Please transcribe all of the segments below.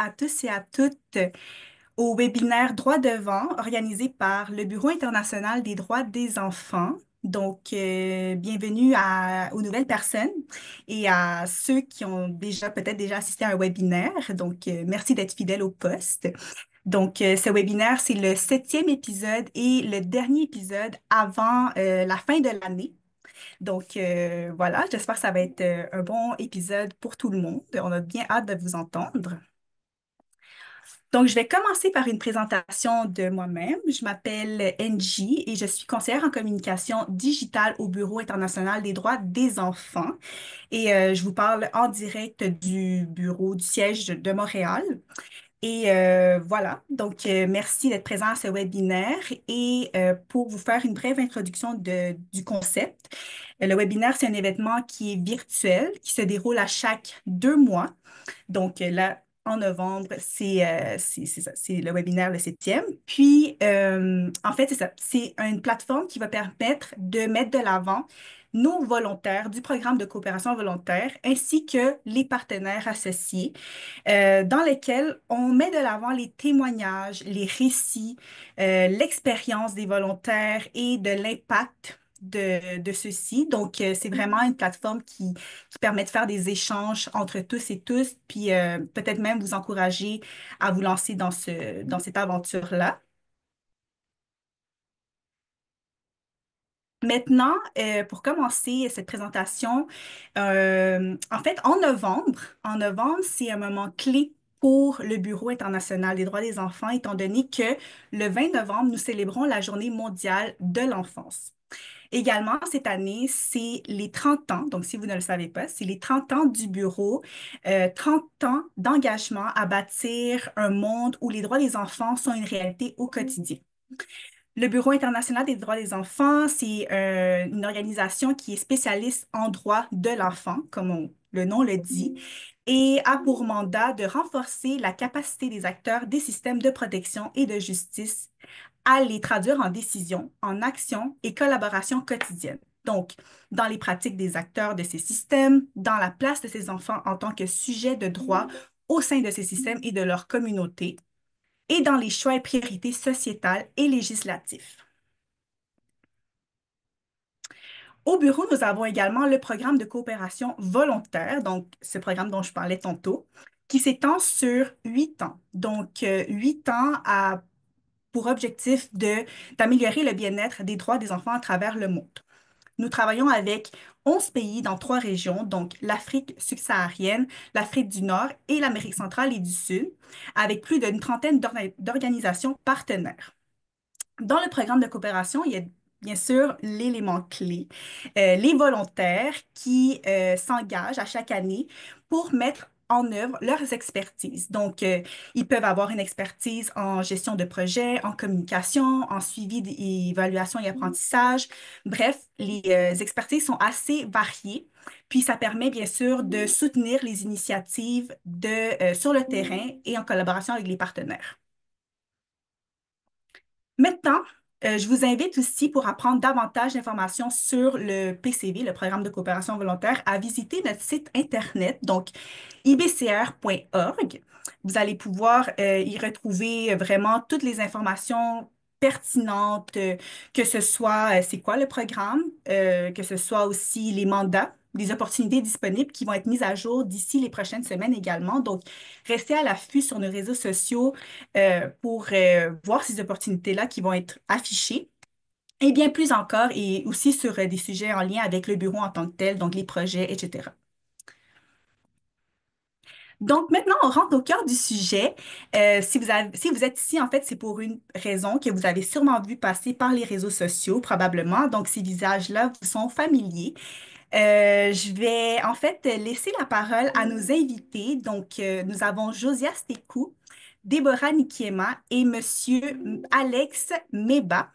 à tous et à toutes au webinaire Droit devant organisé par le Bureau international des droits des enfants. Bienvenue aux nouvelles personnes et à ceux qui ont peut-être déjà assisté à un webinaire. Merci d'être fidèles au poste. Ce webinaire, c'est le septième épisode et le dernier épisode avant la fin de l'année. Voilà, j'espère que ça va être un bon épisode pour tout le monde. On a bien hâte de vous entendre. Je vais commencer par une présentation de moi-même. Je m'appelle Angie et je suis conseillère en communication digitale au Bureau international des droits des enfants. Je vous parle en direct du bureau du siège de Montréal. Voilà, merci d'être présent à ce webinaire pour vous faire une brève introduction du concept. Le webinaire, c'est un événement qui est virtuel, qui se déroule à chaque 2 mois. Là, en novembre, c'est ça, c'est le webinaire le septième. En fait, c'est ça, c'est une plateforme qui va permettre de mettre de l'avant nos volontaires du programme de coopération volontaire ainsi que les partenaires associés dans lesquels on met de l'avant les témoignages, les récits, l'expérience des volontaires et de l'impact de ceux-ci. C'est vraiment une plateforme qui permet de faire des échanges entre tous et tous, puis peut-être même vous encourager à vous lancer dans cette aventure-là. Maintenant, pour commencer cette présentation, en fait, en novembre, c'est un moment clé pour le Bureau international des droits des enfants, étant donné que le 20 novembre, nous célébrons la Journée mondiale de l'enfance. Également, cette année, c'est les 30 ans, donc si vous ne le savez pas, c'est les 30 ans du Bureau, 30 ans d'engagement à bâtir un monde où les droits des enfants sont une réalité au quotidien. Le Bureau international des droits des enfants, c'est une organisation qui est spécialiste en droit de l'enfant, le nom le dit, et a pour mandat de renforcer la capacité des acteurs des systèmes de protection et de justice à les traduire en décisions, en actions et collaboration quotidienne. Dans les pratiques des acteurs de ces systèmes, dans la place de ces enfants en tant que sujets de droit au sein de ces systèmes et de leur communauté, et dans les choix et priorités sociétales et législatifs. Au bureau, nous avons également le programme de coopération volontaire, donc ce programme dont je parlais tantôt, qui s'étend sur 8 ans. 8 ans pour objectif d'améliorer le bien-être des droits des enfants à travers le monde. Nous travaillons avec 11 pays dans 3 régions, donc l'Afrique subsaharienne, l'Afrique du Nord et l'Amérique centrale et du Sud, avec plus d'une trentaine d'organisations partenaires. Dans le programme de coopération, il y a bien sûr l'élément clé, les volontaires qui s'engagent à chaque année pour mettre en œuvre leurs expertises. Ils peuvent avoir une expertise en gestion de projet, en communication, en suivi d'évaluation et apprentissage. Bref, les expertises sont assez variées. Puis ça permet bien sûr de soutenir les initiatives sur le terrain et en collaboration avec les partenaires. Maintenant, je vous invite aussi pour apprendre davantage d'informations sur le PCV, le programme de coopération volontaire, à visiter notre site Internet, donc ibcr.org. Vous allez pouvoir y retrouver vraiment toutes les informations pertinentes, que ce soit c'est quoi le programme, que ce soit aussi les mandats, les opportunités disponibles qui vont être mises à jour d'ici les prochaines semaines également. Donc, restez à l'affût sur nos réseaux sociaux pour voir ces opportunités-là qui vont être affichées. Et bien plus encore, et aussi sur des sujets en lien avec le bureau en tant que tel, donc les projets, etc. Donc maintenant, on rentre au cœur du sujet. Si vous êtes ici, en fait, c'est pour une raison que vous avez sûrement vu passer par les réseaux sociaux, probablement. Donc ces visages-là vous sont familiers. Je vais en fait laisser la parole à nos invités. Nous avons Josia Stekou, Déborah Nikiema et Monsieur Alex Meba.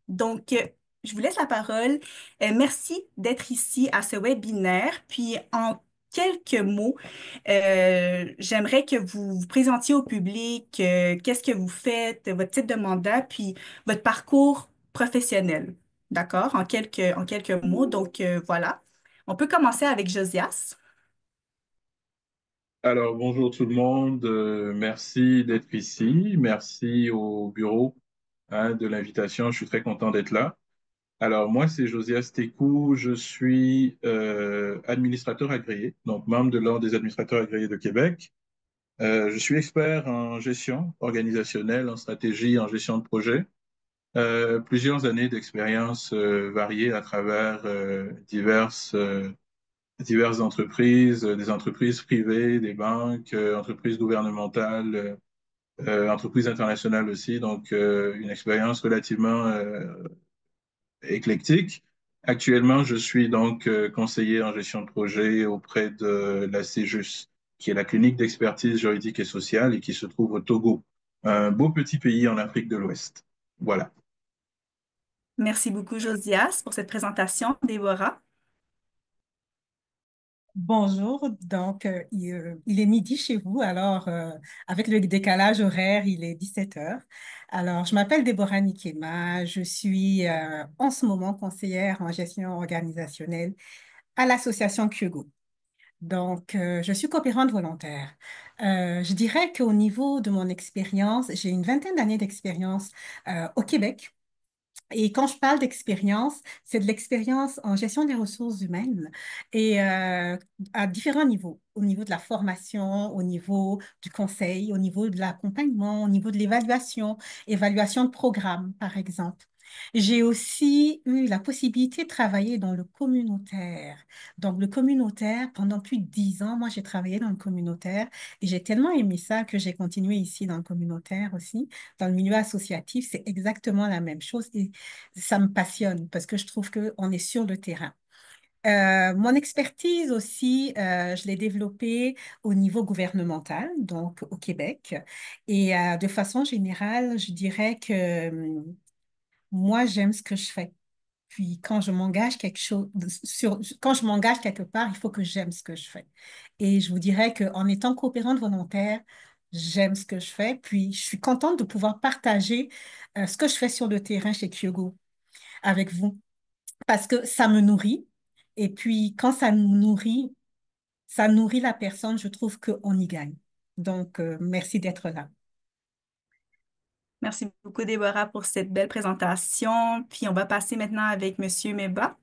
Donc, euh, je vous laisse la parole. Merci d'être ici à ce webinaire. Puis, en quelques mots, j'aimerais que vous vous présentiez au public, qu'est-ce que vous faites, votre type de mandat, puis votre parcours professionnel. D'accord? En quelques mots. Voilà. On peut commencer avec Josias. Alors, bonjour tout le monde. Merci d'être ici. Merci au bureau de l'invitation. Je suis très content d'être là. Alors, moi, c'est Josias Técou. Je suis administrateur agréé, donc membre de l'Ordre des administrateurs agréés de Québec. Je suis expert en gestion organisationnelle, en stratégie, en gestion de projet. Plusieurs années d'expérience variées à travers diverses entreprises, des entreprises privées, des banques, entreprises gouvernementales, entreprises internationales aussi. Donc, une expérience relativement éclectique. Actuellement, je suis donc conseiller en gestion de projet auprès de la CEJUS, qui est la clinique d'expertise juridique et sociale et qui se trouve au Togo, un beau petit pays en Afrique de l'Ouest. Voilà. Merci beaucoup, Josias, pour cette présentation. Déborah. Bonjour, donc il est midi chez vous, alors avec le décalage horaire, il est 17 heures. Alors, je m'appelle Déborah Nikema, je suis en ce moment conseillère en gestion organisationnelle à l'association Kyogo. Donc, je suis coopérante volontaire. Je dirais qu'au niveau de mon expérience, j'ai une vingtaine d'années d'expérience au Québec. Et quand je parle d'expérience, c'est de l'expérience en gestion des ressources humaines et à différents niveaux, au niveau de la formation, au niveau du conseil, au niveau de l'accompagnement, au niveau de l'évaluation, évaluation de programme, par exemple. J'ai aussi eu la possibilité de travailler dans le communautaire. Donc, le communautaire, pendant plus de 10 ans, moi, j'ai travaillé dans le communautaire et j'ai tellement aimé ça que j'ai continué ici dans le communautaire aussi. Dans le milieu associatif, c'est exactement la même chose et ça me passionne parce que je trouve qu'on est sur le terrain. Mon expertise aussi, je l'ai développée au niveau gouvernemental, donc au Québec. Et de façon générale, je dirais que moi, j'aime ce que je fais. Puis quand je m'engage quand je m'engage quelque part, il faut que j'aime ce que je fais. Et je vous dirais qu'en étant coopérante volontaire, j'aime ce que je fais. Puis je suis contente de pouvoir partager ce que je fais sur le terrain chez Kyogo avec vous parce que ça me nourrit. Et puis quand ça nous nourrit, ça nourrit la personne, je trouve qu'on y gagne. Donc, merci d'être là. Merci beaucoup, Déborah, pour cette belle présentation. Puis on va passer maintenant avec Monsieur Meba.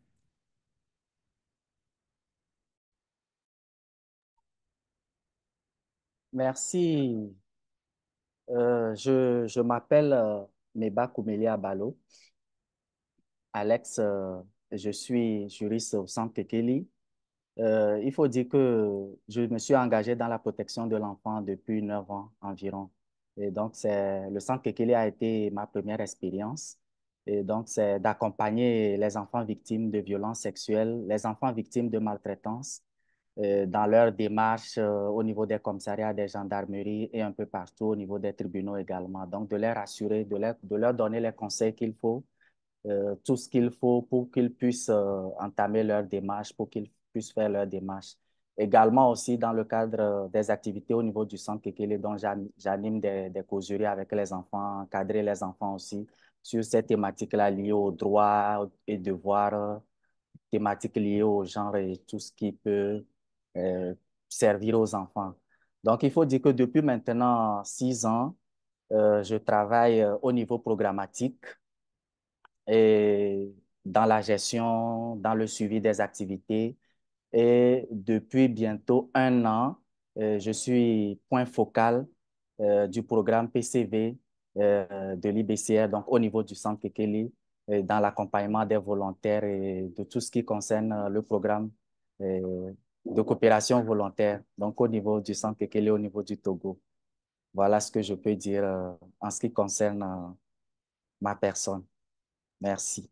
Merci. Je m'appelle Meba Koumelia Balo. Alex, je suis juriste au Centre Kekeli. Il faut dire que je me suis engagé dans la protection de l'enfant depuis 9 ans environ. Et donc, le Centre Kekeli a été ma première expérience. Et donc, c'est d'accompagner les enfants victimes de violences sexuelles, les enfants victimes de maltraitance dans leur démarche au niveau des commissariats, des gendarmeries et un peu partout au niveau des tribunaux également. Donc, de les rassurer, de leur donner les conseils qu'il faut, tout ce qu'il faut pour qu'ils puissent entamer leur démarche, pour qu'ils puissent faire leur démarche. Également aussi dans le cadre des activités au niveau du centre Kekele, dont j'anime des causeries avec les enfants, encadrer les enfants aussi sur ces thématiques-là liées aux droits et devoirs, thématiques liées au genre et tout ce qui peut euh, servir aux enfants. Donc, il faut dire que depuis maintenant 6 ans, je travaille au niveau programmatique et dans la gestion, dans le suivi des activités. Et depuis bientôt 1 an, je suis point focal du programme PCV de l'IBCR, donc au niveau du centre Kekeli, dans l'accompagnement des volontaires et de tout ce qui concerne le programme de coopération volontaire, donc au niveau du centre Kekeli, au niveau du Togo. Voilà ce que je peux dire en ce qui concerne ma personne. Merci.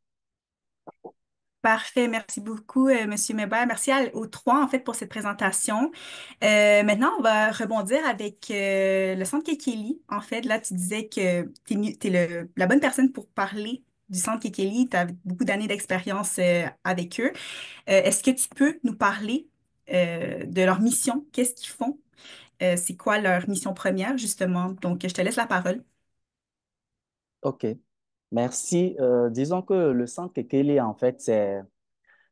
Parfait, merci beaucoup, Monsieur Meba. Merci aux trois, en fait, pour cette présentation. Maintenant, on va rebondir avec le Centre Kekeli. En fait, là, tu disais que tu es, la bonne personne pour parler du Centre Kekeli. Tu as beaucoup d'années d'expérience avec eux. Est-ce que tu peux nous parler de leur mission? Qu'est-ce qu'ils font? C'est quoi leur mission première, justement? Donc, je te laisse la parole. OK. Merci. Disons que le centre Kekele, en fait,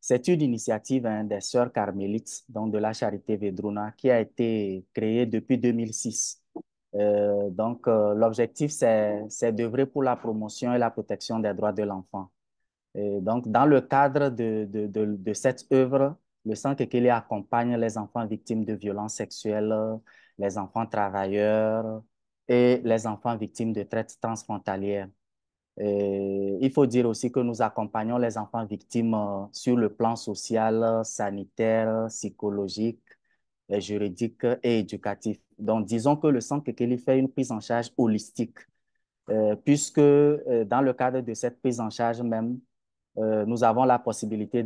C'est une initiative des Sœurs Carmélites, donc de la Charité Vedruna, qui a été créée depuis 2006. L'objectif, c'est d'œuvrer pour la promotion et la protection des droits de l'enfant. Donc, dans le cadre de cette œuvre, le Centre Kekele accompagne les enfants victimes de violences sexuelles, les enfants travailleurs et les enfants victimes de traite transfrontalière. Il faut dire aussi que nous accompagnons les enfants victimes sur le plan social, sanitaire, psychologique, juridique et éducatif. Donc, disons que le Centre Kekele fait une prise en charge holistique, puisque dans le cadre de cette prise en charge même, nous avons la possibilité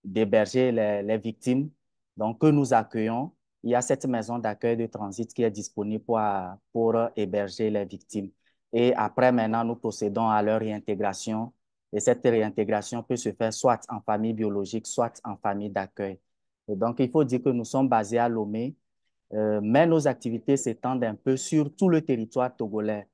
d'héberger les victimes, donc que nous accueillons. Il y a cette maison d'accueil de transit qui est disponible pour héberger les victimes. Et après, maintenant, nous procédons à leur réintégration. Et cette réintégration peut se faire soit en famille biologique, soit en famille d'accueil. Et donc, il faut dire que nous sommes basés à Lomé, mais nos activités s'étendent un peu sur tout le territoire togolais,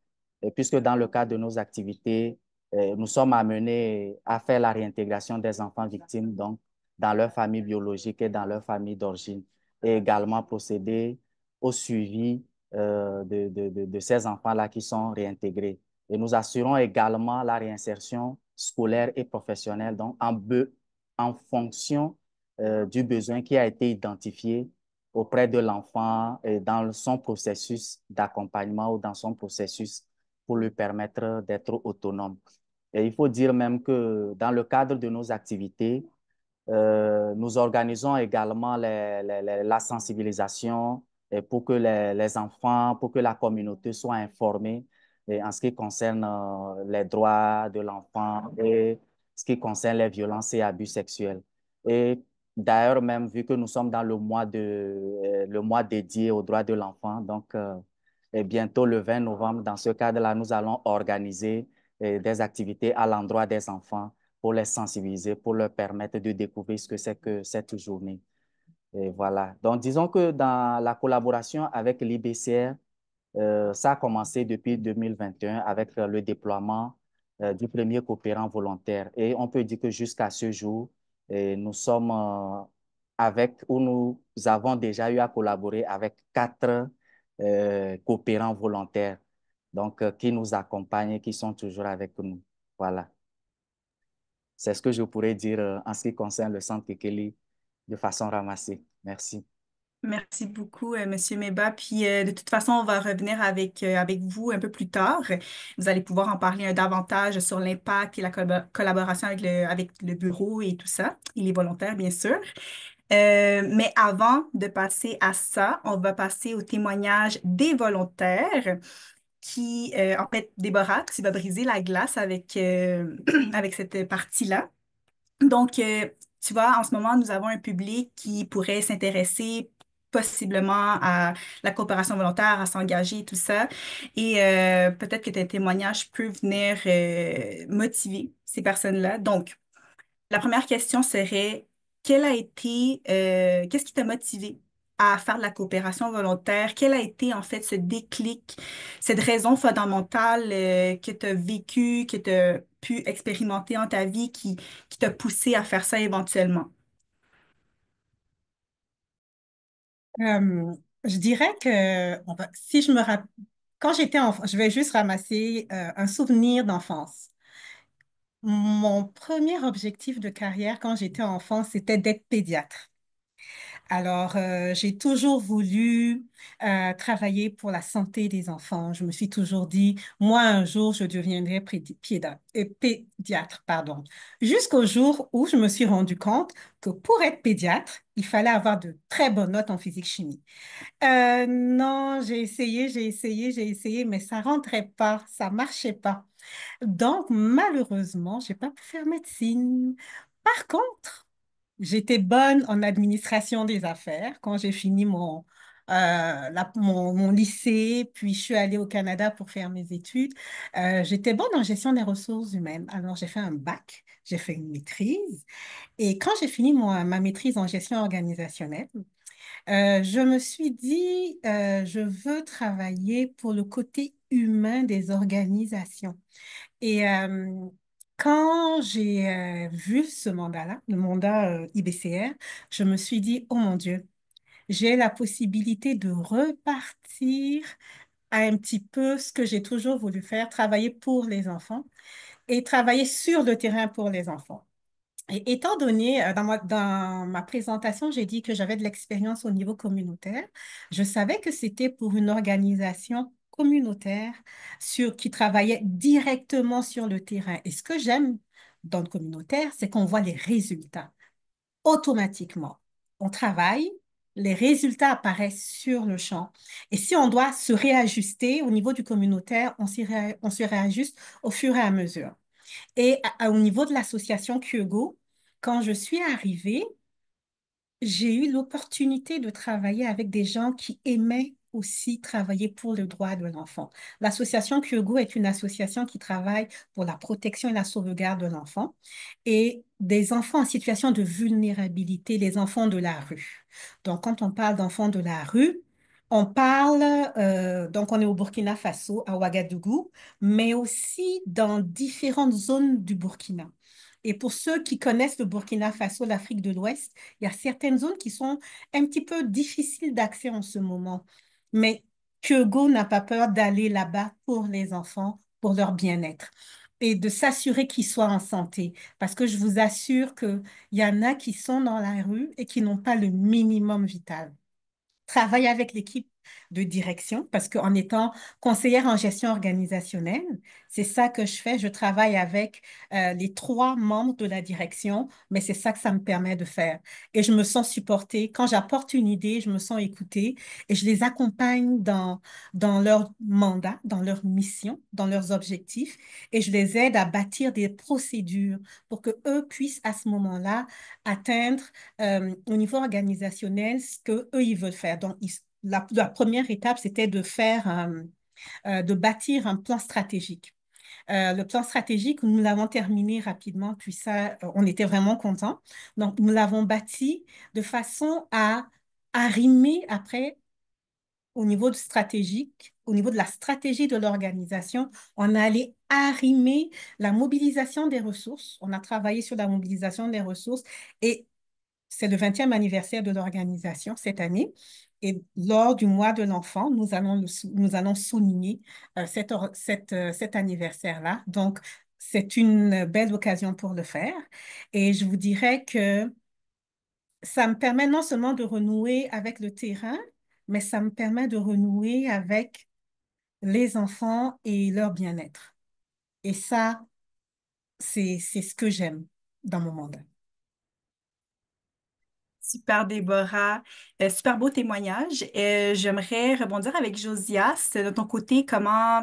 puisque dans le cadre de nos activités, nous sommes amenés à faire la réintégration des enfants victimes, donc dans leur famille biologique et dans leur famille d'origine, et également procéder au suivi de ces enfants-là qui sont réintégrés. Et nous assurons également la réinsertion scolaire et professionnelle, donc en fonction du besoin qui a été identifié auprès de l'enfant et dans son processus d'accompagnement ou dans son processus pour lui permettre d'être autonome. Et il faut dire même que dans le cadre de nos activités, nous organisons également la sensibilisation et pour que les enfants, pour que la communauté soit informée et en ce qui concerne les droits de l'enfant et ce qui concerne les violences et abus sexuels. Et d'ailleurs, même vu que nous sommes dans le mois dédié aux droits de l'enfant, donc et bientôt le 20 novembre, dans ce cadre-là, nous allons organiser des activités à l'endroit des enfants pour les sensibiliser, pour leur permettre de découvrir ce que c'est que cette journée. Et voilà. Donc, disons que dans la collaboration avec l'IBCR, ça a commencé depuis 2021 avec le déploiement du premier coopérant volontaire. Et on peut dire que jusqu'à ce jour, nous sommes ou nous avons déjà eu à collaborer avec 4 coopérants volontaires, donc qui nous accompagnent et qui sont toujours avec nous. Voilà. C'est ce que je pourrais dire en ce qui concerne le centre Kekeli de façon ramassée. Merci. Merci beaucoup, Monsieur Meba. Puis, de toute façon, on va revenir avec vous un peu plus tard. Vous allez pouvoir en parler davantage sur l'impact et la collaboration avec le bureau et tout ça, et les volontaires, bien sûr. Mais avant de passer à ça, on va passer au témoignage des volontaires en fait, Déborah, tu vas briser la glace avec cette partie-là. Donc, tu vois, en ce moment, nous avons un public qui pourrait s'intéresser possiblement à la coopération volontaire, à s'engager, tout ça. Et peut-être que tes témoignages peuvent venir motiver ces personnes-là. Donc, la première question serait, qu'est-ce qui t'a motivé à faire de la coopération volontaire? Quel a été en fait ce déclic, cette raison fondamentale que tu as vécue, que tu as pu expérimenter dans ta vie qui t'a poussé à faire ça éventuellement? Euh, je dirais que si je me rappelle, quand j'étais enfant, je vais juste ramasser un souvenir d'enfance. Mon premier objectif de carrière quand j'étais enfant, c'était d'être pédiatre. Alors, j'ai toujours voulu travailler pour la santé des enfants. Je me suis toujours dit, moi, un jour, je deviendrai pédiatre, pardon. Jusqu'au jour où je me suis rendu compte que pour être pédiatre, il fallait avoir de très bonnes notes en physique-chimie. Non, j'ai essayé, mais ça rentrait pas, ça marchait pas. Donc, malheureusement, j'ai pas pu faire médecine. Par contre, j'étais bonne en administration des affaires quand j'ai fini mon lycée, puis je suis allée au Canada pour faire mes études. J'étais bonne en gestion des ressources humaines. Alors, j'ai fait un bac, j'ai fait une maîtrise. Et quand j'ai fini ma maîtrise en gestion organisationnelle, je me suis dit, je veux travailler pour le côté humain des organisations. Et Quand j'ai vu ce mandat-là, le mandat IBCR, je me suis dit, oh mon Dieu, j'ai la possibilité de repartir à un petit peu ce que j'ai toujours voulu faire, travailler pour les enfants et travailler sur le terrain pour les enfants. Et étant donné, dans ma présentation, j'ai dit que j'avais de l'expérience au niveau communautaire. Je savais que c'était pour une organisation communautaire qui travaillait directement sur le terrain. Et ce que j'aime dans le communautaire, c'est qu'on voit les résultats automatiquement. On travaille, les résultats apparaissent sur le champ. Et si on doit se réajuster au niveau du communautaire, on se réajuste au fur et à mesure. Et au niveau de l'association Kyogo, quand je suis arrivée, j'ai eu l'opportunité de travailler avec des gens qui aimaient aussi travailler pour le droit de l'enfant. L'association Kyogo est une association qui travaille pour la protection et la sauvegarde de l'enfant et des enfants en situation de vulnérabilité, les enfants de la rue. Donc, quand on parle d'enfants de la rue, on parle, donc on est au Burkina Faso, à Ouagadougou, mais aussi dans différentes zones du Burkina. Et pour ceux qui connaissent le Burkina Faso, l'Afrique de l'Ouest, il y a certaines zones qui sont un petit peu difficiles d'accès en ce moment. Mais Kyogo n'a pas peur d'aller là-bas pour les enfants, pour leur bien-être et de s'assurer qu'ils soient en santé. Parce que je vous assure qu'il y en a qui sont dans la rue et qui n'ont pas le minimum vital. Travailler avec l'équipe de direction parce qu'en étant conseillère en gestion organisationnelle, c'est ça que je fais. Je travaille avec les trois membres de la direction, mais c'est ça que ça me permet de faire. Et je me sens supportée. Quand j'apporte une idée, je me sens écoutée et je les accompagne dans leur mandat, dans leur mission, dans leurs objectifs et je les aide à bâtir des procédures pour que eux puissent à ce moment-là atteindre au niveau organisationnel ce que eux ils veulent faire. Donc, la première étape, c'était de bâtir un plan stratégique. Le plan stratégique, nous l'avons terminé rapidement, puis ça, on était vraiment contents. Donc, nous l'avons bâti de façon à arrimer après au niveau du stratégique, au niveau de la stratégie de l'organisation, on a allé arrimer la mobilisation des ressources. On a travaillé sur la mobilisation des ressources et c'est le 20e anniversaire de l'organisation cette année. Et lors du mois de l'enfant, nous allons souligner cet anniversaire-là. Donc, c'est une belle occasion pour le faire. Et je vous dirais que ça me permet non seulement de renouer avec le terrain, mais ça me permet de renouer avec les enfants et leur bien-être. Et ça, c'est ce que j'aime dans mon mandat. Super, Déborah. Super beau témoignage. J'aimerais rebondir avec Josias. De ton côté, comment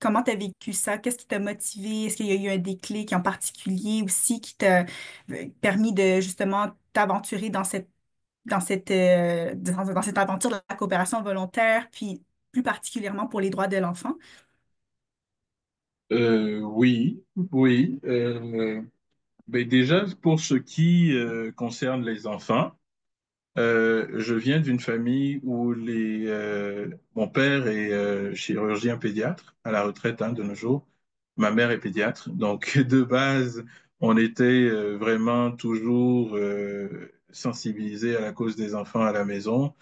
tu as vécu ça? Qu'est-ce qui t'a motivé? Est-ce qu'il y a eu un déclic en particulier aussi qui t'a permis de justement t'aventurer dans cette aventure de la coopération volontaire, puis plus particulièrement pour les droits de l'enfant? Oui, oui. Ben déjà, pour ce qui concerne les enfants, je viens d'une famille où mon père est chirurgien pédiatre à la retraite hein, de nos jours. Ma mère est pédiatre. Donc, de base, on était vraiment toujours sensibilisés à la cause des enfants à la maison.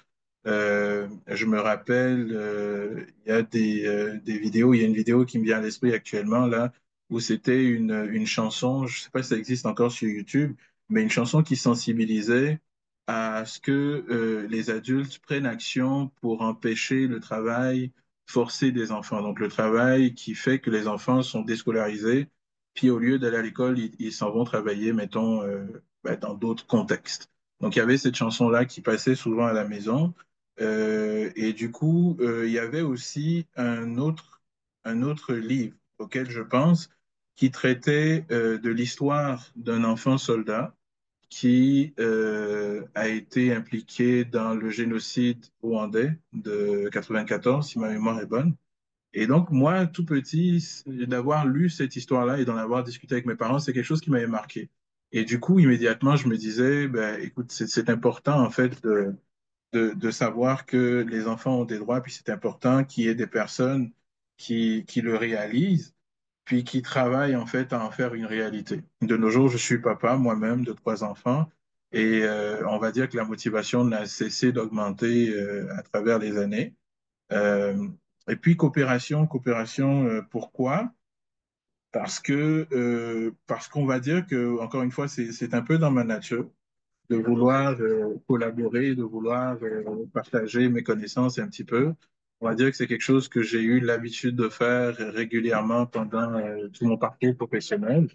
Je me rappelle, il y a des vidéos, il y a une vidéo qui me vient à l'esprit actuellement, là, où c'était une chanson, je ne sais pas si ça existe encore sur YouTube, mais une chanson qui sensibilisait à ce que les adultes prennent action pour empêcher le travail forcé des enfants. Donc, le travail qui fait que les enfants sont déscolarisés, puis au lieu d'aller à l'école, ils s'en vont travailler, mettons, ben, dans d'autres contextes. Donc, il y avait cette chanson-là qui passait souvent à la maison. Et du coup, il y avait aussi un autre livre auquel je pense qui traitait de l'histoire d'un enfant soldat qui a été impliqué dans le génocide rwandais de 94, si ma mémoire est bonne. Et donc, moi, tout petit, d'avoir lu cette histoire-là et d'en avoir discuté avec mes parents, c'est quelque chose qui m'avait marqué. Et du coup, immédiatement, je me disais, ben, écoute, c'est important, en fait, de savoir que les enfants ont des droits, puis c'est important qu'il y ait des personnes qui le réalisent. puis qui travaille en fait à en faire une réalité. De nos jours, je suis papa moi-même de 3 enfants et on va dire que la motivation n'a cessé d'augmenter à travers les années. Euh, et puis coopération, pourquoi? Parce qu'on va dire que, encore une fois, c'est un peu dans ma nature de vouloir collaborer, de vouloir partager mes connaissances un petit peu. On va dire que c'est quelque chose que j'ai eu l'habitude de faire régulièrement pendant tout mon parcours professionnel.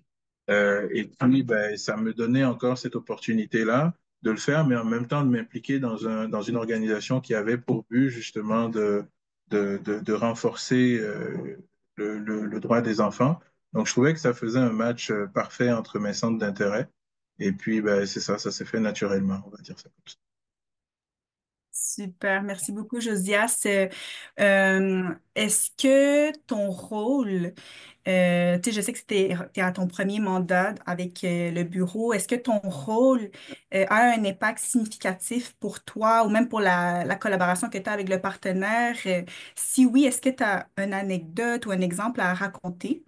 Et puis, ben, ça me donnait encore cette opportunité-là de le faire, mais en même temps de m'impliquer dans une organisation qui avait pour but justement de renforcer le droit des enfants. Donc, je trouvais que ça faisait un match parfait entre mes centres d'intérêt. Et puis, ben, c'est ça, ça s'est fait naturellement, on va dire ça comme ça. Super, merci beaucoup, Josias. Est-ce que ton rôle, tu sais, je sais que t'es à ton premier mandat avec le bureau, est-ce que ton rôle a un impact significatif pour toi ou même pour la collaboration que tu as avec le partenaire? Si oui, est-ce que tu as une anecdote ou un exemple à raconter?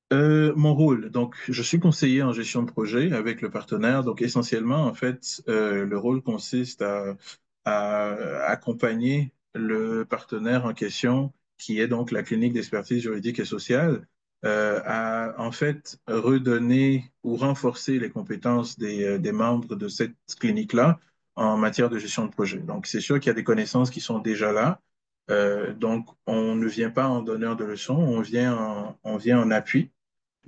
Mon rôle, donc je suis conseiller en gestion de projet avec le partenaire. Donc essentiellement, en fait, le rôle consiste à accompagner le partenaire en question, qui est donc la clinique d'expertise juridique et sociale, à en fait redonner ou renforcer les compétences des membres de cette clinique-là en matière de gestion de projet. Donc c'est sûr qu'il y a des connaissances qui sont déjà là. Donc on ne vient pas en donneur de leçons, on vient en appui.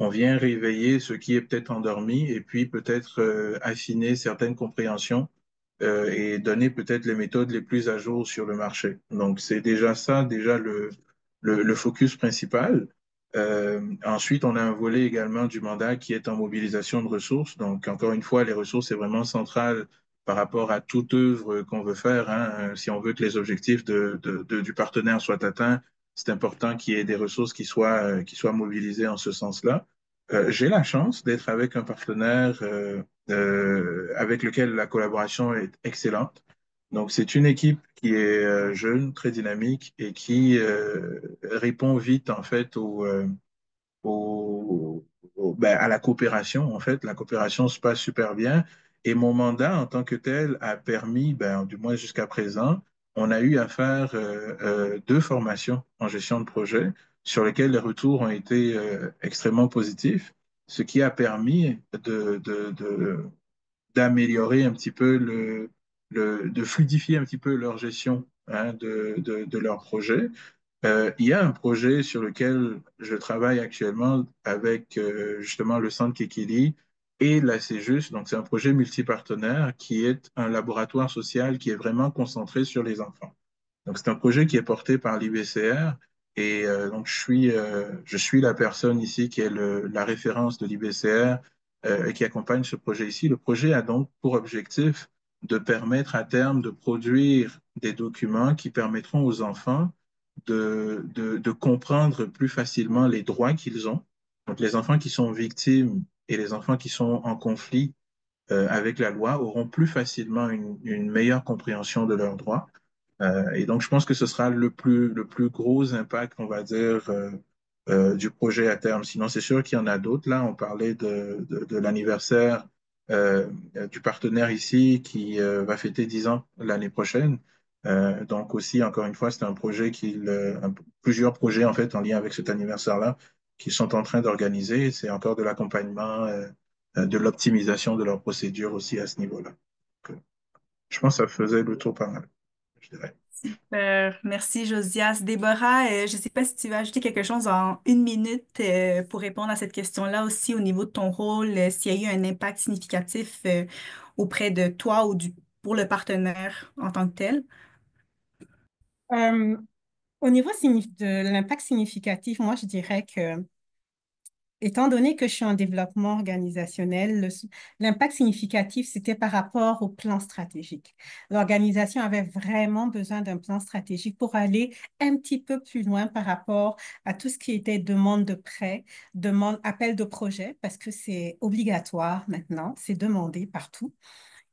On vient réveiller ce qui est peut-être endormi et puis peut-être affiner certaines compréhensions et donner peut-être les méthodes les plus à jour sur le marché. Donc c'est déjà ça, déjà le focus principal. Ensuite, on a un volet également du mandat qui est en mobilisation de ressources. Donc encore une fois, les ressources, c'est vraiment central par rapport à toute œuvre qu'on veut faire, hein. Si on veut que les objectifs du partenaire soient atteints, c'est important qu'il y ait des ressources qui soient mobilisées en ce sens-là. J'ai la chance d'être avec un partenaire avec lequel la collaboration est excellente. Donc, c'est une équipe qui est jeune, très dynamique et qui répond vite, en fait, ben, à la coopération. En fait, la coopération se passe super bien. Et mon mandat en tant que tel a permis, ben, du moins jusqu'à présent, on a eu à faire 2 formations en gestion de projet sur lesquelles les retours ont été extrêmement positifs, ce qui a permis d'améliorer un petit peu de fluidifier un petit peu leur gestion, hein, de leur projet. Il y a un projet sur lequel je travaille actuellement avec justement le Centre Kekili et la CEJUS. Donc, c'est un projet multipartenaire qui est un laboratoire social qui est vraiment concentré sur les enfants. Donc, c'est un projet qui est porté par l'IBCR et donc je suis la personne ici qui est la référence de l'IBCR et qui accompagne ce projet ici. Le projet a donc pour objectif de permettre à terme de produire des documents qui permettront aux enfants de comprendre plus facilement les droits qu'ils ont. Donc, les enfants qui sont victimes et les enfants qui sont en conflit avec la loi auront plus facilement une meilleure compréhension de leurs droits. Et donc, je pense que ce sera le plus gros impact, on va dire, du projet à terme. Sinon, c'est sûr qu'il y en a d'autres. Là, on parlait de l'anniversaire du partenaire ici qui va fêter 10 ans l'année prochaine. Donc aussi, encore une fois, c'est un projet plusieurs projets en fait en lien avec cet anniversaire-là qu'ils sont en train d'organiser. C'est encore de l'accompagnement, de l'optimisation de leurs procédures aussi à ce niveau-là. Donc, je pense que ça faisait le tour pas mal, je dirais. Merci, Josias. Déborah, je ne sais pas si tu veux ajouter quelque chose en 1 minute pour répondre à cette question-là aussi au niveau de ton rôle, s'il y a eu un impact significatif auprès de toi ou pour le partenaire en tant que tel. Euh, Au niveau de l'impact significatif, moi, je dirais que, étant donné que je suis en développement organisationnel, l'impact significatif, c'était par rapport au plan stratégique. L'organisation avait vraiment besoin d'un plan stratégique pour aller un petit peu plus loin par rapport à tout ce qui était demande de prêt, demande, appel de projet, parce que c'est obligatoire maintenant, c'est demandé partout.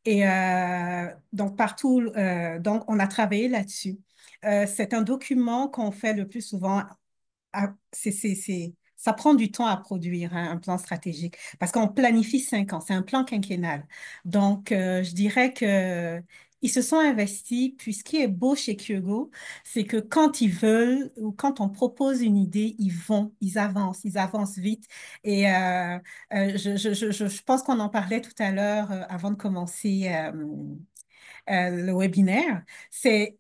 Et donc, partout, donc, on a travaillé là-dessus. C'est un document qu'on fait le plus souvent ça prend du temps à produire hein, un plan stratégique parce qu'on planifie 5 ans. C'est un plan quinquennal. Donc, je dirais que ils se sont investis. Puis, ce qui est beau chez Kyogo, c'est que quand ils veulent ou quand on propose une idée, ils avancent vite. Et je pense qu'on en parlait tout à l'heure avant de commencer le webinaire. C'est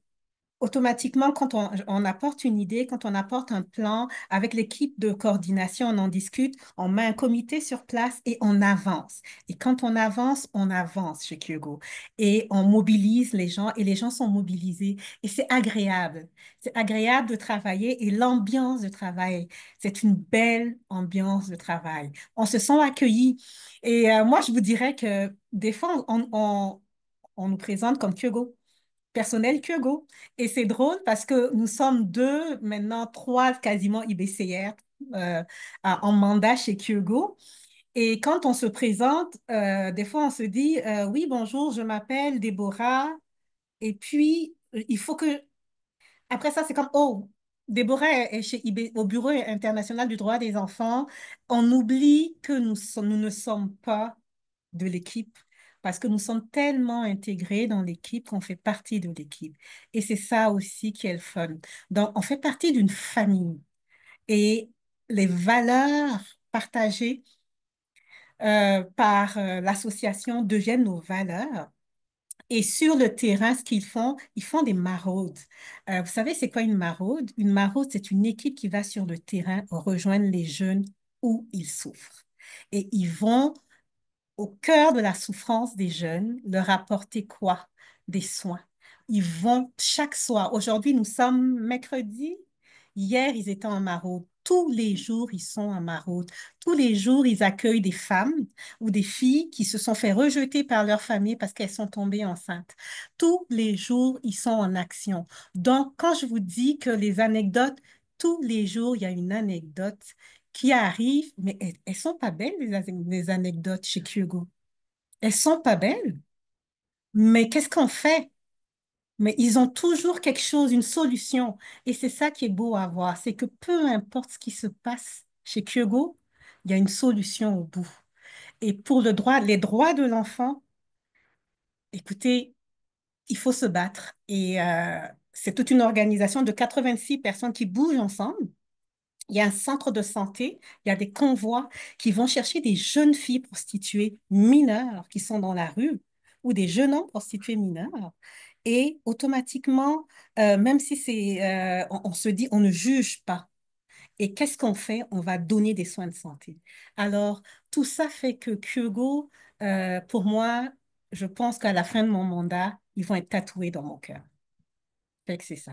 automatiquement, quand on apporte une idée, quand on apporte un plan, avec l'équipe de coordination, on en discute, on met un comité sur place et on avance. Et quand on avance chez Kyogo. Et on mobilise les gens et les gens sont mobilisés. Et c'est agréable. C'est agréable de travailler et l'ambiance de travail, c'est une belle ambiance de travail. On se sent accueillis. Et moi, je vous dirais que des fois, on nous présente comme Kyogo personnel Kyogo. Et c'est drôle parce que nous sommes deux, maintenant trois quasiment IBCR en mandat chez Kyogo. Et quand on se présente, des fois on se dit, oui, bonjour, je m'appelle Déborah. Et puis, il faut que après ça, c'est comme, oh, Déborah est chez au Bureau international du droit des enfants. On oublie que nous ne sommes pas de l'équipe parce que nous sommes tellement intégrés dans l'équipe qu'on fait partie de l'équipe. Et c'est ça aussi qui est le fun. Donc, on fait partie d'une famille et les valeurs partagées par l'association deviennent nos valeurs. Et sur le terrain, ce qu'ils font, ils font des maraudes. Vous savez, c'est quoi une maraude? Une maraude, c'est une équipe qui va sur le terrain rejoindre les jeunes où ils souffrent. Et ils vont au cœur de la souffrance des jeunes, leur apporter quoi? Des soins. Ils vont chaque soir. Aujourd'hui, nous sommes mercredi. Hier, ils étaient en maraude. Tous les jours, ils sont en maraude. Tous les jours, ils accueillent des femmes ou des filles qui se sont fait rejeter par leur famille parce qu'elles sont tombées enceintes. Tous les jours, ils sont en action. Donc, quand je vous dis que les anecdotes, tous les jours, il y a une anecdote qui arrivent, mais elles sont pas belles, les anecdotes chez Kyogo. Elles sont pas belles. Mais qu'est-ce qu'on fait? Mais ils ont toujours quelque chose, une solution. Et c'est ça qui est beau à voir, c'est que peu importe ce qui se passe chez Kyogo, il y a une solution au bout. Et pour les droits de l'enfant, écoutez, il faut se battre. Et c'est toute une organisation de 86 personnes qui bougent ensemble. Il y a un centre de santé, il y a des convois qui vont chercher des jeunes filles prostituées mineures qui sont dans la rue ou des jeunes hommes prostitués mineurs. Et automatiquement, même si on se dit, on ne juge pas. Et qu'est-ce qu'on fait? On va donner des soins de santé. Alors, tout ça fait que Kyogo, pour moi, je pense qu'à la fin de mon mandat, ils vont être tatoués dans mon cœur. Fait que c'est ça.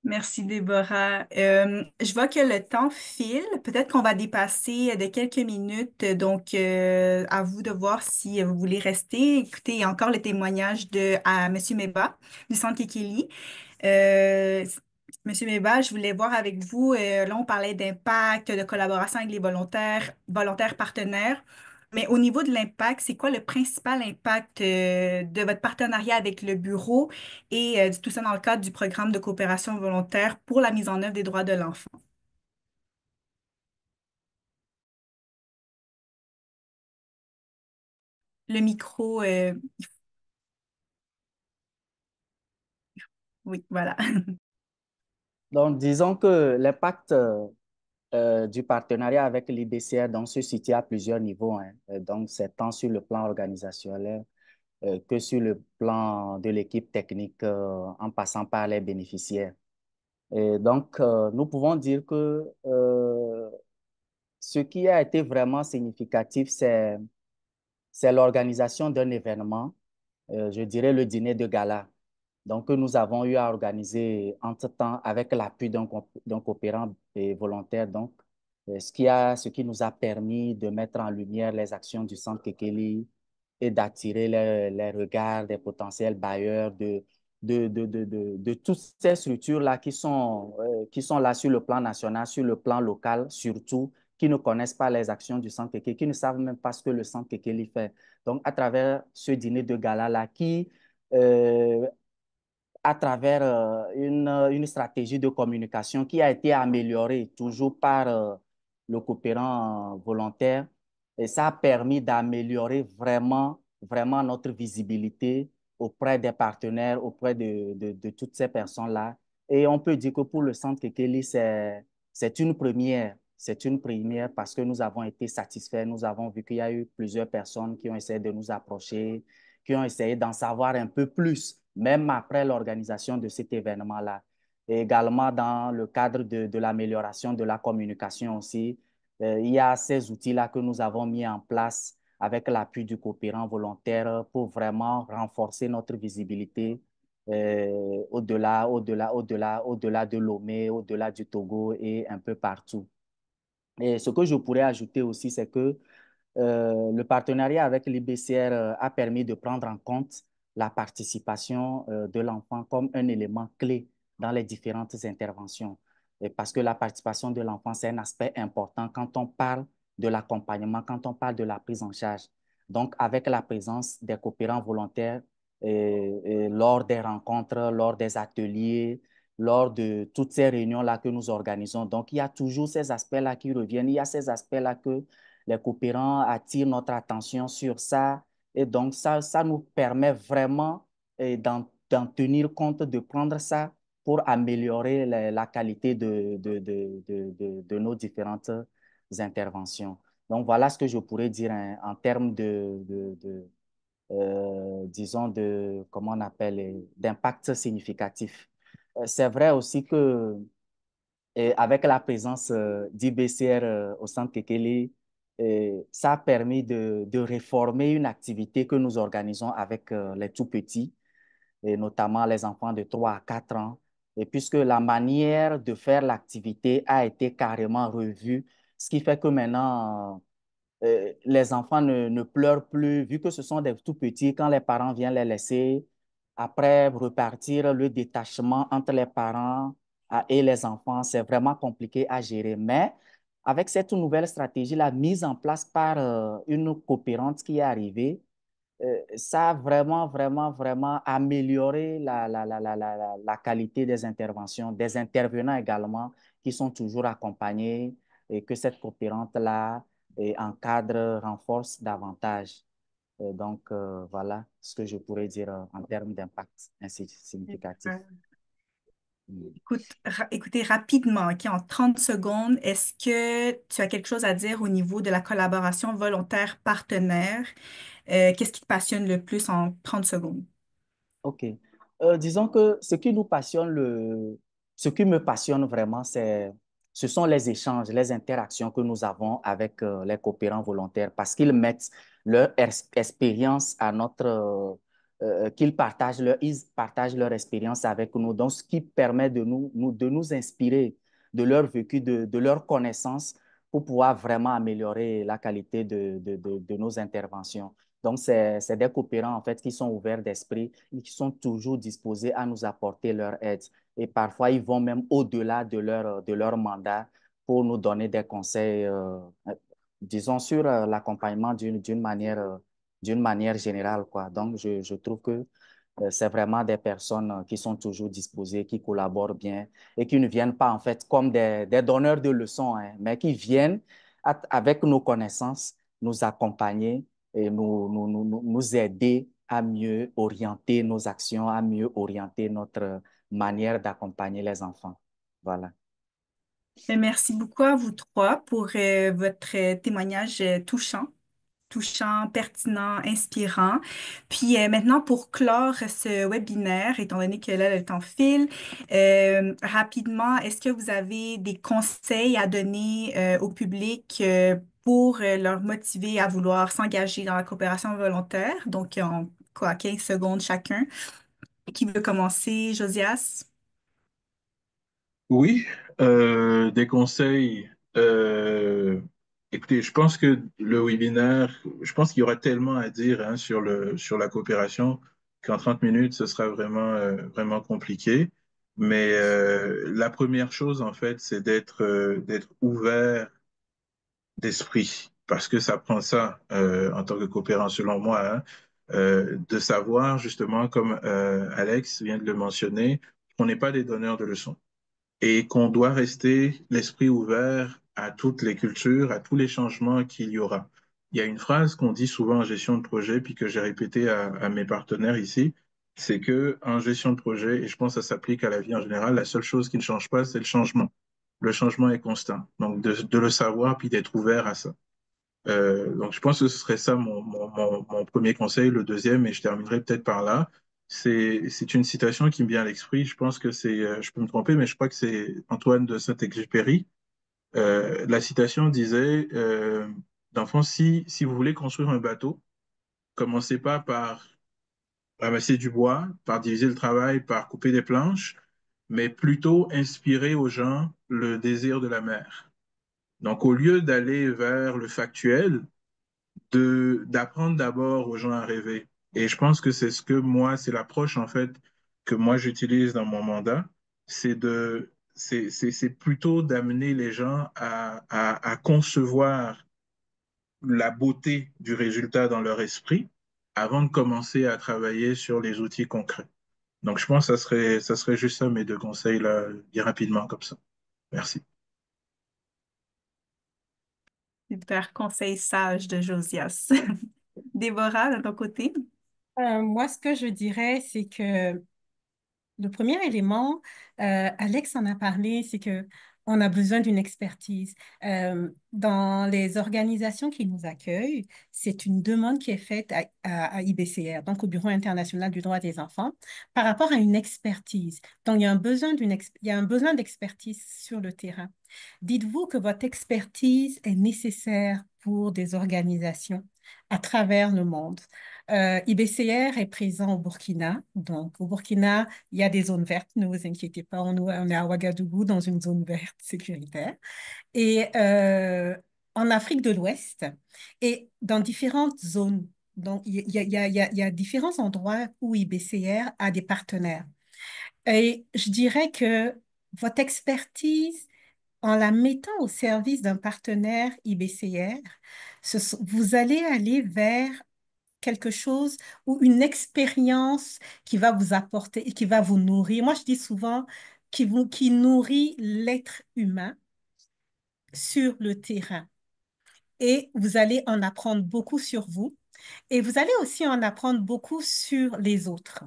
Merci, Déborah. Je vois que le temps file. Peut-être qu'on va dépasser de quelques minutes. Donc, à vous de voir si vous voulez rester. Écoutez, il y a encore le témoignage de à Monsieur Meba du Centre Kekeli. Euh, Monsieur Meba, je voulais voir avec vous. Là, on parlait d'impact, de collaboration avec les volontaires partenaires. Mais au niveau de l'impact, c'est quoi le principal impact de votre partenariat avec le bureau et tout ça dans le cadre du programme de coopération volontaire pour la mise en œuvre des droits de l'enfant? Le micro, oui, voilà. Donc, disons que l'impact du partenariat avec l'IBCR donc, se situe à plusieurs niveaux, hein. Donc, c'est tant sur le plan organisationnel que sur le plan de l'équipe technique en passant par les bénéficiaires. Et donc, nous pouvons dire que ce qui a été vraiment significatif, c'est l'organisation d'un événement, je dirais le dîner de gala. Donc, que nous avons eu à organiser entre-temps avec l'appui d'un coopérant et volontaire. Donc, ce qui nous a permis de mettre en lumière les actions du Centre Kekeli et d'attirer les regards des potentiels bailleurs de toutes ces structures-là qui sont là sur le plan national, sur le plan local surtout, qui ne connaissent pas les actions du Centre Kekeli, qui ne savent même pas ce que le Centre Kekeli fait. Donc, à travers ce dîner de gala-là, qui euh, à travers une stratégie de communication qui a été améliorée toujours par le coopérant volontaire. Et ça a permis d'améliorer vraiment, vraiment notre visibilité auprès des partenaires, auprès de toutes ces personnes-là. Et on peut dire que pour le Centre Kekeli, c'est une première. C'est une première parce que nous avons été satisfaits. Nous avons vu qu'il y a eu plusieurs personnes qui ont essayé de nous approcher, qui ont essayé d'en savoir un peu plus, même après l'organisation de cet événement-là. Et également dans le cadre de l'amélioration de la communication aussi, il y a ces outils-là que nous avons mis en place avec l'appui du coopérant volontaire pour vraiment renforcer notre visibilité au-delà de Lomé, au-delà du Togo et un peu partout. Et ce que je pourrais ajouter aussi, c'est que le partenariat avec l'IBCR a permis de prendre en compte la participation de l'enfant comme un élément clé dans les différentes interventions. Et parce que la participation de l'enfant, c'est un aspect important quand on parle de l'accompagnement, quand on parle de la prise en charge. Donc, avec la présence des coopérants volontaires lors des rencontres, lors des ateliers, lors de toutes ces réunions-là que nous organisons. Donc, il y a toujours ces aspects-là qui reviennent. Il y a ces aspects-là que les coopérants attirent notre attention sur ça. Et donc, ça nous permet vraiment d'en tenir compte, de prendre ça pour améliorer la qualité de nos différentes interventions. Donc, voilà ce que je pourrais dire en termes disons, comment on appelle, d'impact significatif. C'est vrai aussi que et avec la présence d'IBCR au Centre Kekele, ça a permis de réformer une activité que nous organisons avec les tout-petits, et notamment les enfants de 3 à 4 ans. Et puisque la manière de faire l'activité a été carrément revue, ce qui fait que maintenant, les enfants ne pleurent plus, vu que ce sont des tout petits, quand les parents viennent les laisser, après repartir, le détachement entre les parents et les enfants, c'est vraiment compliqué à gérer. Mais avec cette nouvelle stratégie, la mise en place par une coopérante qui est arrivée, ça a vraiment, vraiment, vraiment amélioré la qualité des interventions, des intervenants également, qui sont toujours accompagnés et que cette coopérante-là encadre, renforce davantage. Donc, voilà ce que je pourrais dire en termes d'impact ainsi significatif. Mm. Écoutez rapidement, OK, en 30 secondes, est-ce que tu as quelque chose à dire au niveau de la collaboration volontaire-partenaire? Qu'est-ce qui te passionne le plus en 30 secondes? OK. Disons que ce qui me passionne vraiment, ce sont les échanges, les interactions que nous avons avec les coopérants volontaires parce qu'ils mettent leur expérience à ils partagent leur expérience avec nous. Donc, ce qui permet de nous inspirer de leur vécu, de leur connaissance pour pouvoir vraiment améliorer la qualité de nos interventions. Donc, c'est des coopérants, en fait, qui sont ouverts d'esprit et qui sont toujours disposés à nous apporter leur aide. Et parfois, ils vont même au-delà de leur mandat pour nous donner des conseils, disons, sur l'accompagnement d'une manière générale, quoi. Donc, je trouve que c'est vraiment des personnes qui sont toujours disposées, qui collaborent bien et qui ne viennent pas en fait comme des donneurs de leçons, hein, mais qui viennent avec nos connaissances nous accompagner et nous aider à mieux orienter nos actions, à mieux orienter notre manière d'accompagner les enfants. Voilà. Merci beaucoup à vous trois pour votre témoignage touchant, pertinent, inspirant. Puis maintenant, pour clore ce webinaire, étant donné que là, le temps file, rapidement, est-ce que vous avez des conseils à donner au public pour leur motiver à vouloir s'engager dans la coopération volontaire? Donc, en quoi, 15 secondes chacun. Qui veut commencer, Josias? Oui, des conseils. Écoutez, je pense que le webinaire, je pense qu'il y aura tellement à dire hein, sur la coopération qu'en 30 minutes, ce sera vraiment compliqué. Mais la première chose, en fait, c'est d'être ouvert d'esprit, parce que ça prend ça en tant que coopérant, selon moi, hein. de savoir justement, comme Alex vient de le mentionner, qu'on n'est pas des donneurs de leçons et qu'on doit rester l'esprit ouvert à toutes les cultures, à tous les changements qu'il y aura. Il y a une phrase qu'on dit souvent en gestion de projet, puis que j'ai répétée à mes partenaires ici, c'est que en gestion de projet, et je pense que ça s'applique à la vie en général, la seule chose qui ne change pas, c'est le changement. Le changement est constant. Donc, de le savoir, puis d'être ouvert à ça. Donc, je pense que ce serait ça mon premier conseil. Le deuxième, et je terminerai peut-être par là, c'est une citation qui me vient à l'esprit. Je pense que c'est, je peux me tromper, mais je crois que c'est Antoine de Saint-Exupéry. La citation disait, d'enfant, si vous voulez construire un bateau, commencez pas par ramasser du bois, par diviser le travail, par couper des planches, mais plutôt inspirer aux gens le désir de la mer. Donc, au lieu d'aller vers le factuel, d'apprendre d'abord aux gens à rêver. Et je pense que c'est ce que moi, c'est l'approche en fait que moi j'utilise dans mon mandat, c'est plutôt d'amener les gens à concevoir la beauté du résultat dans leur esprit avant de commencer à travailler sur les outils concrets. Donc je pense que ça serait juste ça mes deux conseils là, bien rapidement comme ça. Merci. Super conseil sage de Josias. Déborah, de ton côté? Moi, ce que je dirais, c'est que le premier élément, Alex en a parlé, c'est que on a besoin d'une expertise. Dans les organisations qui nous accueillent, c'est une demande qui est faite à IBCR, donc au Bureau international du droit des enfants, par rapport à une expertise. Donc, il y a un besoin il y a un besoin d'expertise sur le terrain. Dites-vous que votre expertise est nécessaire pour des organisations à travers le monde. IBCR est présent au Burkina. Donc, au Burkina, il y a des zones vertes, ne vous inquiétez pas, on est à Ouagadougou dans une zone verte sécuritaire. Et en Afrique de l'Ouest et dans différentes zones. Donc, il y a différents endroits où IBCR a des partenaires. Et je dirais que votre expertise, en la mettant au service d'un partenaire IBCR, vous allez aller vers quelque chose ou une expérience qui va vous apporter et qui va vous nourrir. Moi, je dis souvent qui nourrit l'être humain sur le terrain. Et vous allez en apprendre beaucoup sur vous et vous allez aussi en apprendre beaucoup sur les autres.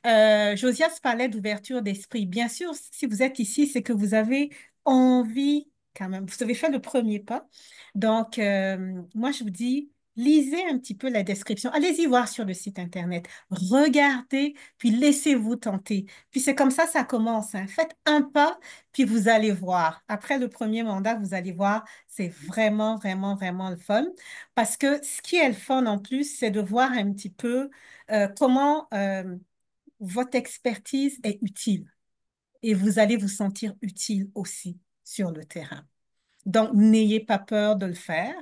Josias parlait d'ouverture d'esprit. Bien sûr, si vous êtes ici, c'est que vous avez envie quand même. Vous avez fait le premier pas. Donc, moi, je vous dis, lisez un petit peu la description. Allez-y voir sur le site Internet. Regardez, puis laissez-vous tenter. Puis c'est comme ça commence, hein. Faites un pas, puis vous allez voir. Après le premier mandat, vous allez voir, c'est vraiment, vraiment, vraiment le fun. Parce que ce qui est le fun en plus, c'est de voir un petit peu comment votre expertise est utile et vous allez vous sentir utile aussi sur le terrain. Donc, n'ayez pas peur de le faire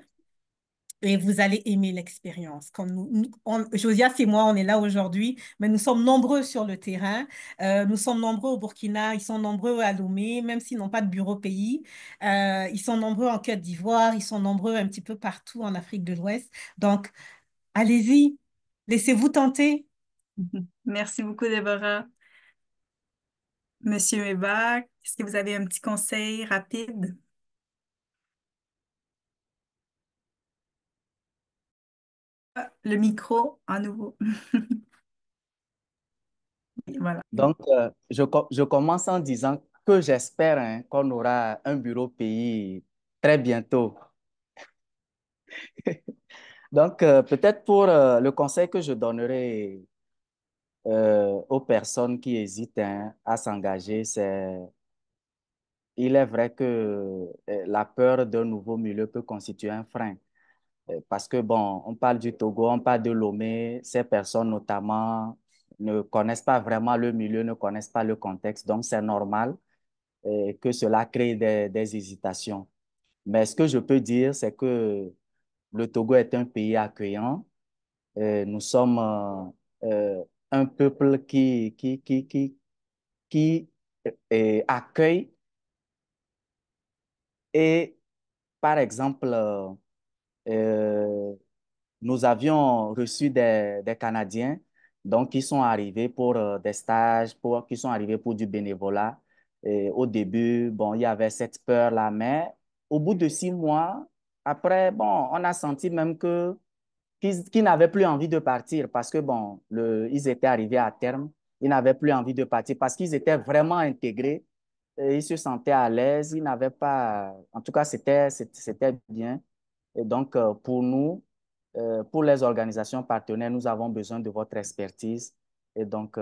et vous allez aimer l'expérience. Comme Josias et moi, on est là aujourd'hui, mais nous sommes nombreux sur le terrain. Nous sommes nombreux au Burkina, ils sont nombreux à Lomé, même s'ils n'ont pas de bureau pays. Ils sont nombreux en Côte d'Ivoire, ils sont nombreux un petit peu partout en Afrique de l'Ouest. Donc, allez-y, laissez-vous tenter. Merci beaucoup, Déborah. Monsieur Eba, est-ce que vous avez un petit conseil rapide? Ah, le micro, à nouveau. Voilà. Donc, je commence en disant que j'espère hein, qu'on aura un bureau pays très bientôt. Donc, peut-être pour le conseil que je donnerai aux personnes qui hésitent hein, à s'engager, il est vrai que la peur d'un nouveau milieu peut constituer un frein. Parce que, bon, on parle du Togo, on parle de Lomé, ces personnes notamment ne connaissent pas vraiment le milieu, ne connaissent pas le contexte, donc c'est normal que cela crée des hésitations. Mais ce que je peux dire, c'est que le Togo est un pays accueillant. Nous sommes un peuple qui accueille et, par exemple, euh, nous avions reçu des Canadiens donc, qui sont arrivés pour des stages, qui sont arrivés pour du bénévolat. Et au début, bon, il y avait cette peur-là, mais au bout de 6 mois, après, bon, on a senti même qu'ils n'avaient plus envie de partir parce que, bon, ils étaient arrivés à terme. Ils n'avaient plus envie de partir parce qu'ils étaient vraiment intégrés. Et ils se sentaient à l'aise. Ils n'avaient pas... En tout cas, c'était bien. Et donc, pour nous, pour les organisations partenaires, nous avons besoin de votre expertise. Et donc,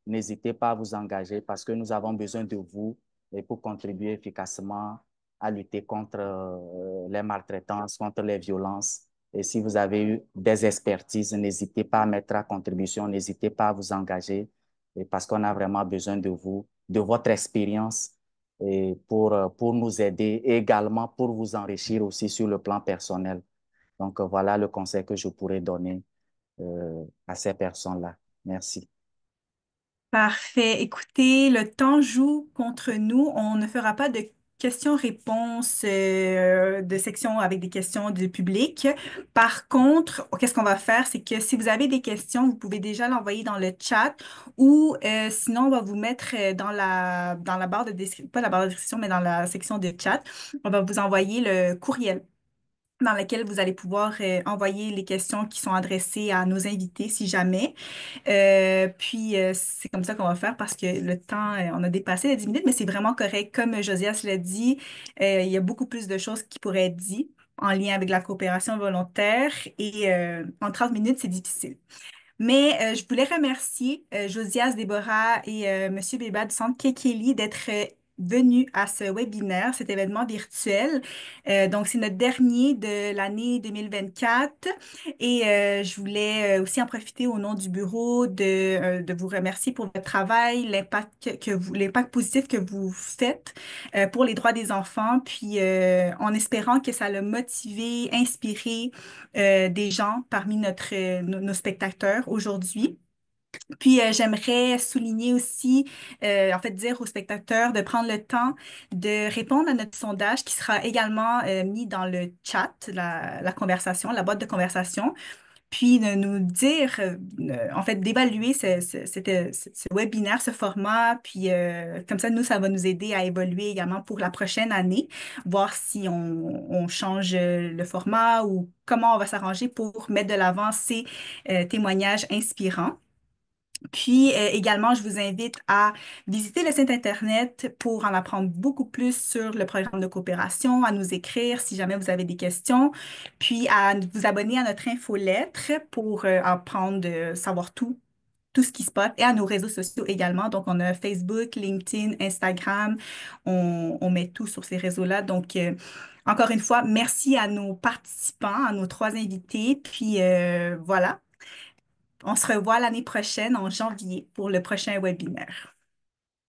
n'hésitez pas à vous engager parce que nous avons besoin de vous et pour contribuer efficacement à lutter contre les maltraitances, contre les violences. Et si vous avez eu des expertises, n'hésitez pas à mettre à contribution, n'hésitez pas à vous engager et parce qu'on a vraiment besoin de vous, de votre expérience et pour nous aider et également pour vous enrichir aussi sur le plan personnel. Donc, voilà le conseil que je pourrais donner à ces personnes-là. Merci. Parfait. Écoutez, le temps joue contre nous. On ne fera pas de questions-réponses de section avec des questions du public. Par contre, qu'est-ce qu'on va faire, c'est que si vous avez des questions, vous pouvez déjà l'envoyer dans le chat ou sinon, on va vous mettre dans la barre de description, pas la barre de description, mais dans la section de chat, on va vous envoyer le courriel dans lequel vous allez pouvoir envoyer les questions qui sont adressées à nos invités si jamais. Puis, c'est comme ça qu'on va faire parce que le temps, on a dépassé les 10 minutes, mais c'est vraiment correct. Comme Josias l'a dit, il y a beaucoup plus de choses qui pourraient être dites en lien avec la coopération volontaire et en 30 minutes, c'est difficile. Mais je voulais remercier Josias, Déborah et Monsieur Béba du Centre Kekeli d'être venus à ce webinaire, cet événement virtuel. Donc, c'est notre dernier de l'année 2024 et je voulais aussi en profiter au nom du bureau de vous remercier pour votre travail, l'impact positif que vous faites pour les droits des enfants, puis en espérant que ça l'a motivé, inspiré des gens parmi nos spectateurs aujourd'hui. Puis j'aimerais souligner aussi, en fait, dire aux spectateurs de prendre le temps de répondre à notre sondage qui sera également mis dans le chat, la conversation, la boîte de conversation, puis de nous dire, en fait, d'évaluer ce webinaire, ce format, puis comme ça, nous, ça va nous aider à évoluer également pour la prochaine année, voir si on change le format ou comment on va s'arranger pour mettre de l'avant ces témoignages inspirants. Puis également, je vous invite à visiter le site Internet pour en apprendre beaucoup plus sur le programme de coopération, à nous écrire si jamais vous avez des questions, puis à vous abonner à notre infolettre pour apprendre, savoir tout ce qui se passe et à nos réseaux sociaux également. Donc, on a Facebook, LinkedIn, Instagram. On met tout sur ces réseaux-là. Donc, encore une fois, merci à nos participants, à nos trois invités. Puis voilà. On se revoit l'année prochaine, en janvier, pour le prochain webinaire.